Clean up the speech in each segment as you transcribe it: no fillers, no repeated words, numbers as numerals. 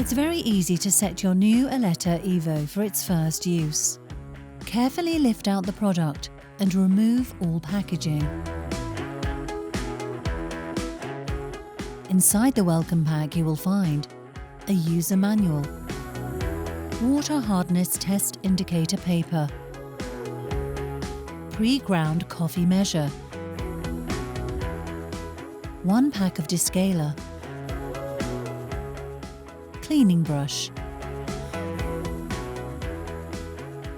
It's very easy to set your new Eletta Evo for its first use. Carefully lift out the product and remove all packaging. Inside the welcome pack you will find a user manual, water hardness test indicator paper, pre-ground coffee measure, 1 pack of Descaler, cleaning brush,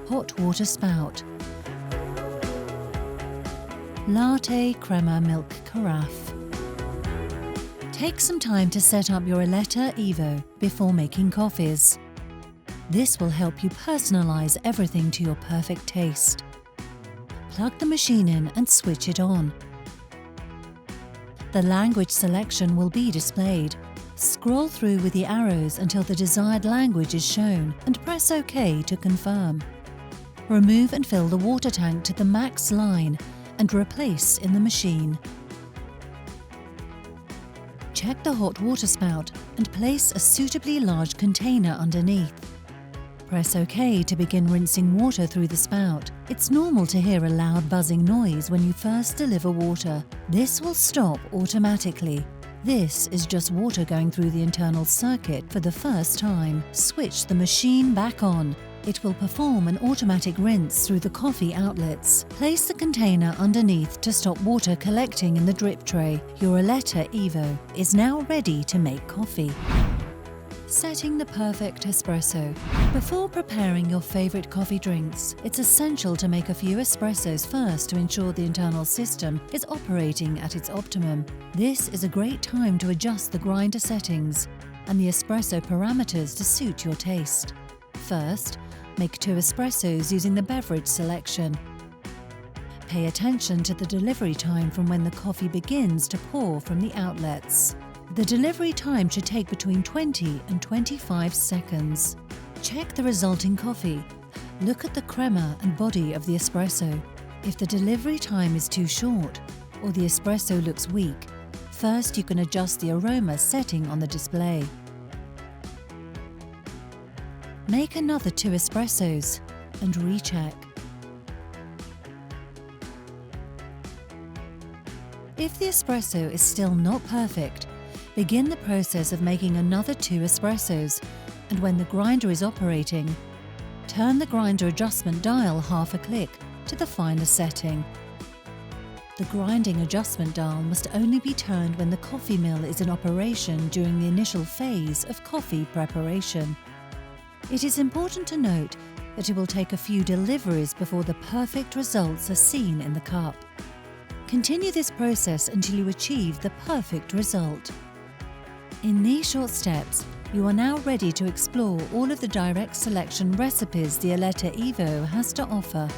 hot water spout, Latte Crema milk carafe. Take some time to set up your Eletta Evo before making coffees. This will help you personalize everything to your perfect taste. Plug the machine in and switch it on. The language selection will be displayed. Scroll through with the arrows until the desired language is shown and press OK to confirm. Remove and fill the water tank to the max line and replace in the machine. Check the hot water spout and place a suitably large container underneath. Press OK to begin rinsing water through the spout. It's normal to hear a loud buzzing noise when you first deliver water. This will stop automatically. This is just water going through the internal circuit for the first time. Switch the machine back on. It will perform an automatic rinse through the coffee outlets. Place the container underneath to stop water collecting in the drip tray. Your Eletta Evo is now ready to make coffee. Setting the perfect espresso. Before preparing your favorite coffee drinks, it's essential to make a few espressos first to ensure the internal system is operating at its optimum. This is a great time to adjust the grinder settings and the espresso parameters to suit your taste. First, make 2 espressos using the beverage selection. Pay attention to the delivery time from when the coffee begins to pour from the outlets. The delivery time should take between 20 and 25 seconds. Check the resulting coffee. Look at the crema and body of the espresso. If the delivery time is too short or the espresso looks weak, first you can adjust the aroma setting on the display. Make another 2 espressos and recheck. If the espresso is still not perfect, begin the process of making another 2 espressos, and when the grinder is operating, turn the grinder adjustment dial half a click to the finer setting. The grinding adjustment dial must only be turned when the coffee mill is in operation during the initial phase of coffee preparation. It is important to note that it will take a few deliveries before the perfect results are seen in the cup. Continue this process until you achieve the perfect result. In these short steps, you are now ready to explore all of the direct selection recipes the Eletta Evo has to offer.